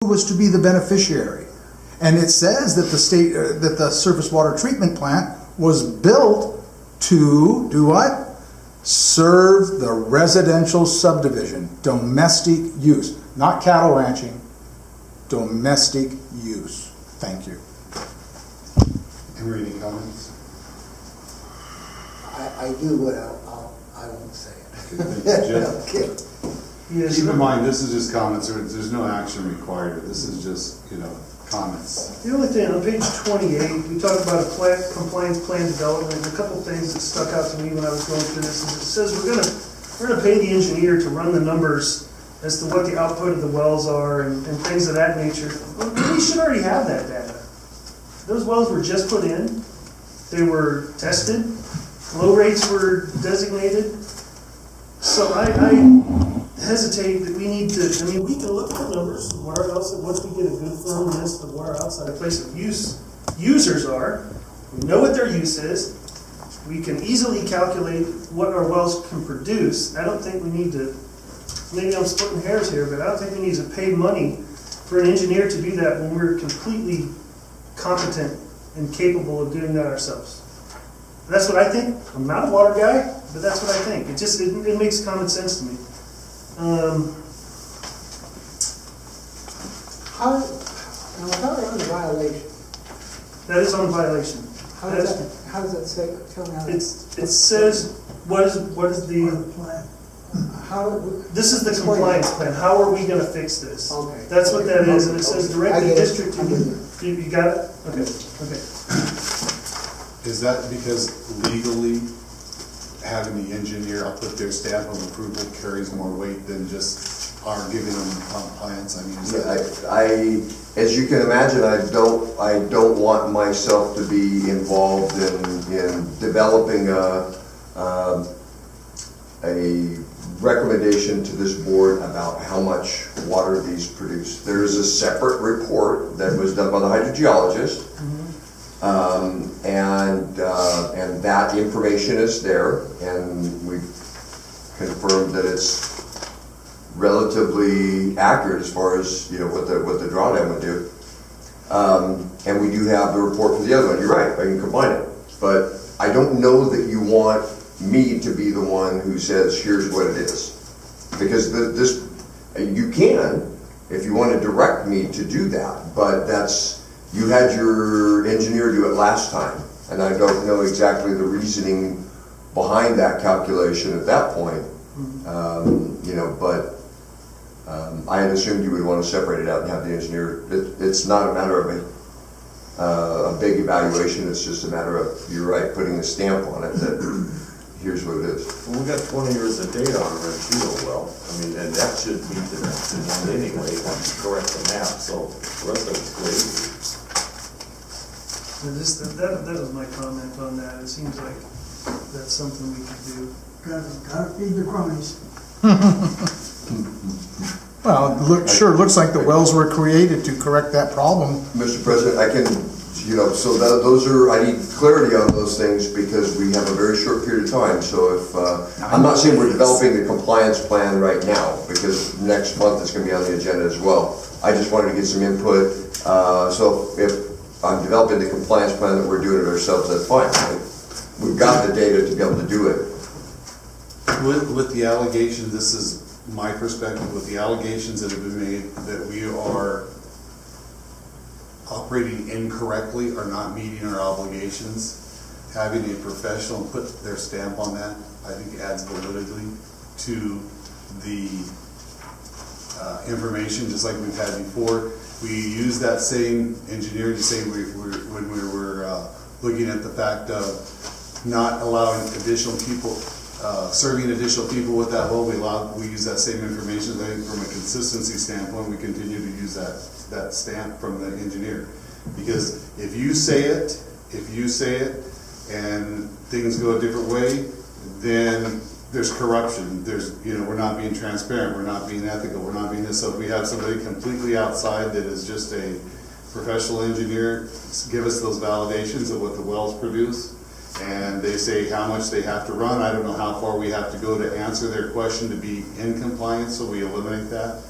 was to be the beneficiary. And it says that the surface water treatment plant was built to do what? Serve the residential subdivision, domestic use, not cattle ranching, domestic use. Thank you. Henry, any comments? I do, but I won't say it. Thank you, Jim. Okay. Yes, Keep in mind, this is just comments, there's no action required, this is just, comments. the only thing, on page 28, we talk about a compliance plan development, and a couple things that stuck out to me when I was going through this, is it says we're gonna pay the engineer to run the numbers as to what the output of the wells are and things of that nature. Well, we should already have that data. Those wells were just put in, they were tested, flow rates were designated. So I hesitate that we need to, we can look at the numbers, where else, once we get a good firm list of where our outside place of use users are, we know what their use is, we can easily calculate what our wells can produce. I don't think we need to, maybe I'm splitting hairs here, but I don't think we need to pay money for an engineer to do that when we're completely competent and capable of doing that ourselves. That's what I think. I'm not a water guy, but that's what I think. It makes common sense to me. How are on the violation? That is on violation. How does that say? Tell me how. It says what is the How? this is the compliance plan. How are we going to fix this? Okay. That's what that is, and it says direct the district to. I get it. You got it? Okay. Is that because legally having the engineer put their stamp of approval carries more weight than just our giving them compliance? Is that... As you can imagine, I don't want myself to be involved in developing a recommendation to this board about how much water these produce. There is a separate report that was done by the hydrogeologist. And that information is there, and we've confirmed that it's relatively accurate as far as what the drawdown would do. And we do have the report for the other one. You're right, I can combine it, but I don't know that you want me to be the one who says here's what it is, because you can if you want to direct me to do that, but you had your engineer do it last time, and I don't know exactly the reasoning behind that calculation at that point. But I had assumed you would want to separate it out and have the engineer. It's not a matter of a big evaluation. It's just a matter of, you're right, putting a stamp on it that here's what it is. Well, we got 20 years of data on Ranchito well. And that should meet the demand anyway once you correct the map. So the rest of it's great. That was my comment on that. It seems like that's something we could do. Gotta feed the cronies. Well, looks like the wells were created to correct that problem. Mr. President, I can, I need clarity on those things because we have a very short period of time. So if, I'm not saying we're developing the compliance plan right now, because next month it's going to be on the agenda as well. I just wanted to get some input. So if I'm developing the compliance plan that we're doing it ourselves, that's fine. We've got the data to be able to do it. With the allegations, this is my perspective, with the allegations that have been made that we are operating incorrectly or not meeting our obligations, having a professional put their stamp on that, I think adds validity to the information, just like we've had before. We use that same engineer to say when we were looking at the fact of not allowing additional people, serving additional people with that well, we use that same information. I think from a consistency standpoint, we continue to use that stamp from the engineer. Because if you say it, and things go a different way, then there's corruption. We're not being transparent, we're not being ethical, we're not being this. So if we have somebody completely outside that is just a professional engineer, give us those validations of what the wells produce, and they say how much they have to run. I don't know how far we have to go to answer their question to be in compliance, so we eliminate that.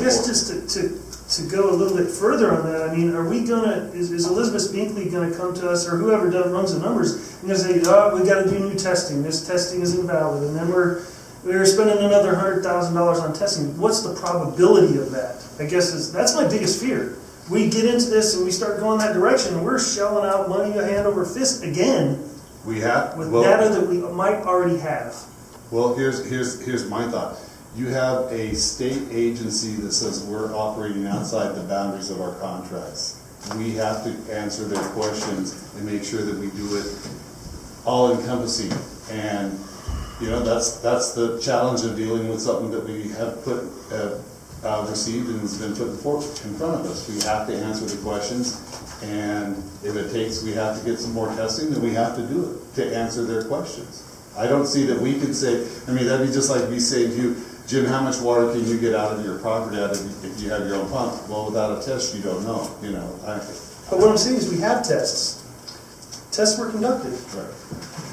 guess just to go a little bit further on that, I mean, are we gonna, is Elizabeth Binkley gonna come to us, or whoever runs the numbers, and gonna say, oh, we gotta do new testing, this testing is invalid, and then we're spending another $100,000 on testing. What's the probability of that? I guess that's my biggest fear. We get into this and we start going that direction, and we're shelling out money hand over fist again We have, with well, data that we might already have. well, here's my thought. You have a state agency that says we're operating outside the boundaries of our contracts. We have to answer their questions and make sure that we do it all encompassing. And, you know, that's the challenge of dealing with something that we have received and has been put in front of us. We have to answer the questions, and if it takes, we have to get some more testing, then we have to do it to answer their questions. I don't see that we could say, I mean, that'd be just like me saying to you, Jim, how much water can you get out of your property if you have your own pump? Well, without a test, you don't know, you know. But what I'm saying is we have tests. Tests were conducted. Right.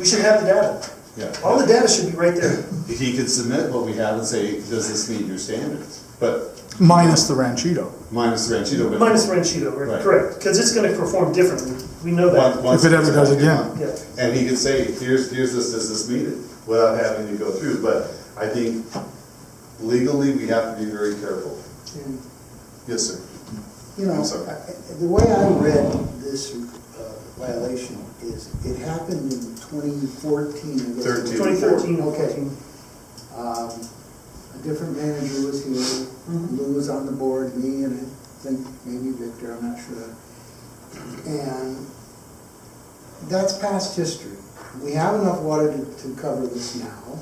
We should have the data. Yeah. All the data should be right there. He could submit what we have and say, does this meet your standards? But Minus the Ranchito. minus the Ranchito. But Minus Ranchito, Right. correct, because it's gonna perform differently, we know that. once If it ever does again. Yeah. And he could say, here's this, does this meet it? Without having to go through. But I think legally, we have to be very careful. And, Yes, sir. you know, I'm sorry. the way I read this violation is, it happened in 2014. I guess. 13. 2013, Okay. 14. A different manager was here, Lou was on the board, me, and I think maybe Victor, I'm not sure. And that's past history. We have enough water to cover this now.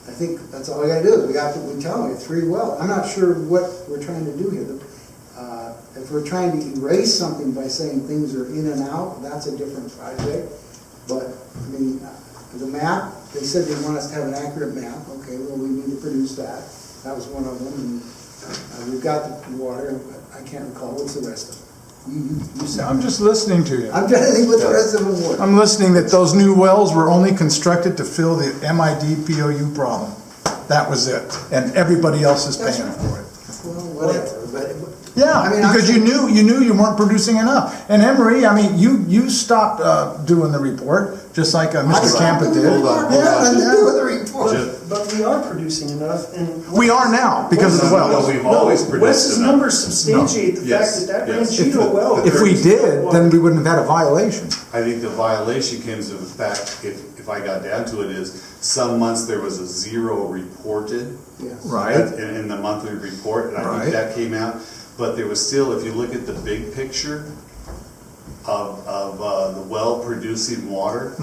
I think that's all we gotta do, is we tell them we have 3 wells. I'm not sure what we're trying to do here. If we're trying to erase something by saying things are in and out, that's a different project. But, I mean, the map, they said they want us to have an accurate map. Okay, well, we need to produce that. That was one of them. And we've got the water, but I can't recall. What's the rest of it? You said. I'm just listening to you. I'm trying to think what the rest of them were. I'm listening that those new wells were only constructed to fill the MIDPOU problem. That was it. And everybody else is That's paying right. for it. Well, whatever, but. Yeah, I mean, because you knew you weren't producing enough. And Emery, I mean, you stopped doing the report, just like Mr. Campa did. Hold on. Yeah, I didn't Yeah. do the report. But we are producing enough, and. We are now, because of the No, wells. we've always produced Wes's enough. numbers substantiate the Yes, fact that yes. Ranchito well. If we did, then we wouldn't have had a violation. I think the violation comes to the fact, if I got down to it, is some months there was a 0 reported. Yes. Right. In the monthly report, and I Right. think that came out. But there was still, if you look at the big picture of the well producing water,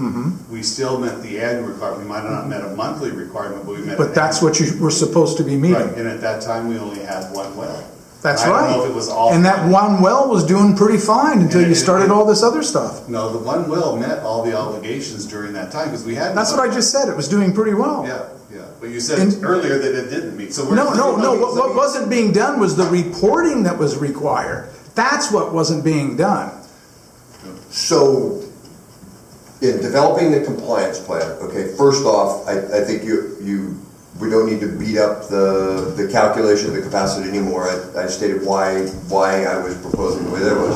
we still met the annual requirement. We might not have met a monthly requirement, but we met. But that's what you were supposed to be meeting. Right, and at that time, we only had 1 well. That's I right. don't know if it was all. And that one well was doing pretty fine until you started all this other stuff. No, the 1 well met all the obligations during that time, because we had. That's what I just said. It was doing pretty well. Yeah, yeah, but you said And- earlier that it didn't meet, so we're. No. What wasn't being done was the reporting that was required. That's what wasn't being done. So, in developing the compliance plan, okay, first off, I think we don't need to beat up the calculation of the capacity anymore. I stated why I was proposing the way that was.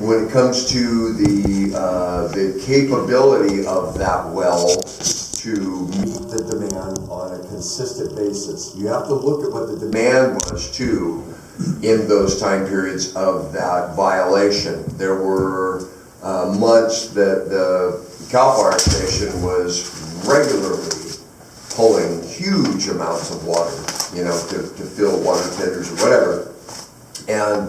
When it comes to the capability of that well to meet the demand on a consistent basis, you have to look at what the demand was too in those time periods of that violation. There were months that the Cal Fire Station was regularly pulling huge amounts of water, you know, to fill water tenders or whatever. And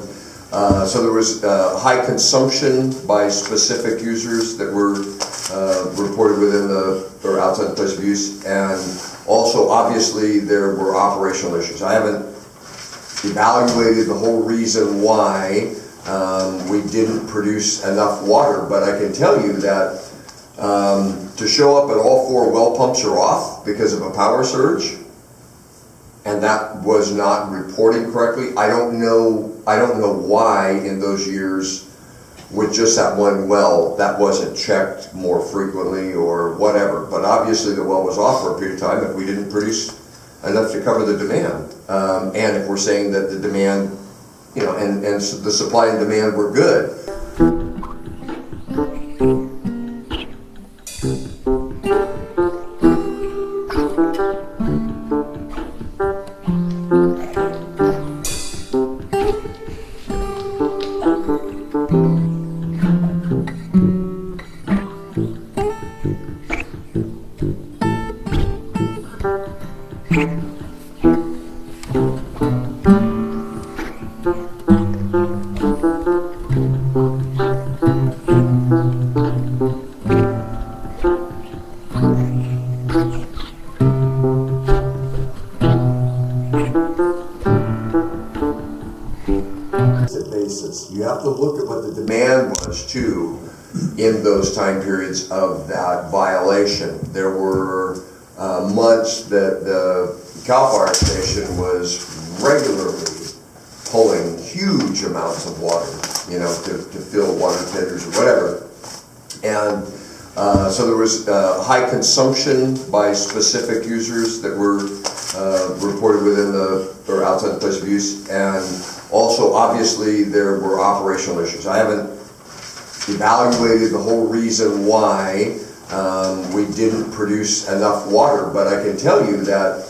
so there was high consumption by specific users that were reported within or outside the place of use. And also, obviously, there were operational issues. I haven't evaluated the whole reason why we didn't produce enough water, but I can tell you that to show up and all 4 well pumps are off because of a power surge, and that was not reporting correctly. I don't know why in those years with just that 1 well that wasn't checked more frequently or whatever. But obviously the well was off for a period of time if we didn't produce enough to cover the demand. And if we're saying that the demand, and the supply and demand were good, basis. You have to look at what the demand was too in those time periods of that violation. There were months that the Cal Fire Station was regularly pulling huge amounts of water, to fill water tenders or whatever. And so there was high consumption by specific users that were reported within or outside the place of use, and also obviously there were operational issues. I haven't evaluated the whole reason why we didn't produce enough water, but I can tell you that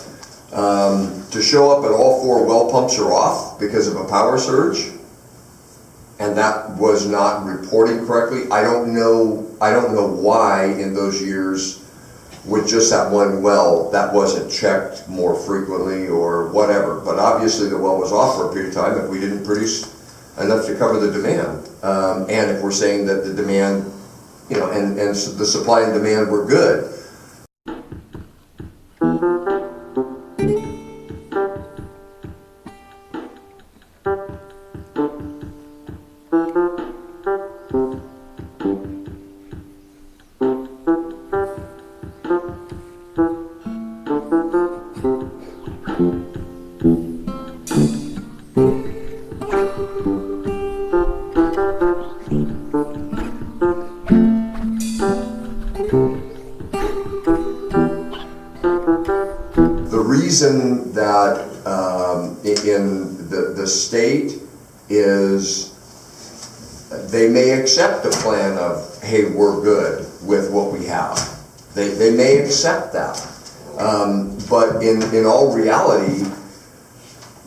to show up at all 4 well pumps are off because of a power surge, and that was not reporting correctly. I don't know why in those years with just that one well that wasn't checked more frequently or whatever, but obviously the well was off for a period of time if we didn't produce enough to cover the demand. And if we're saying that the demand, and the supply and demand were good. The reason that in the state is they may accept a plan of, hey, we're good with what we have. They may accept that. But in all reality,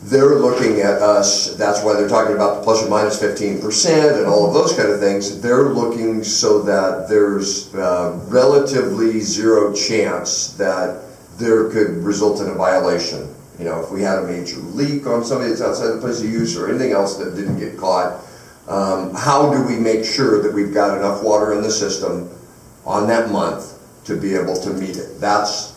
they're looking at us, that's why they're talking about the plus or minus 15% and all of those kind of things. They're looking so that there's relatively zero chance that there could result in a violation. If we had a major leak on somebody that's outside the place of use or anything else that didn't get caught, how do we make sure that we've got enough water in the system on that month to be able to meet it? That's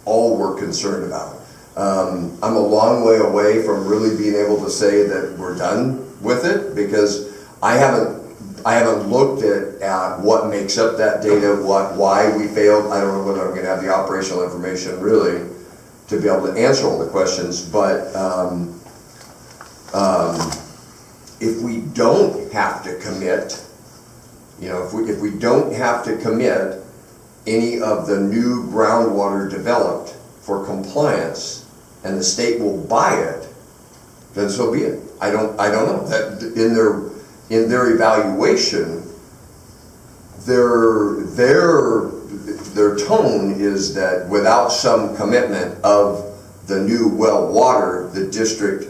all we're concerned about. I'm a long way away from really being able to say that we're done with it, because I haven't looked at what makes up that data, why we failed. I don't know whether I'm going to have the operational information really to be able to answer all the questions, but if we don't have to commit, if we don't have to commit any of the new groundwater developed for compliance, and the state will buy it, then so be it. I don't know. That in their evaluation, their tone is that without some commitment of the new well water, the district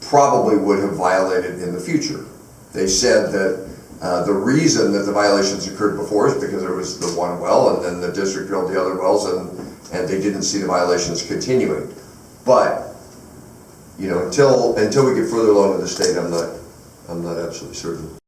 probably would have violated in the future. They said that the reason that the violations occurred before is because there was the one well, and then the district drilled the other wells, and they didn't see the violations continuing. But until we get further along in the state, I'm not absolutely certain.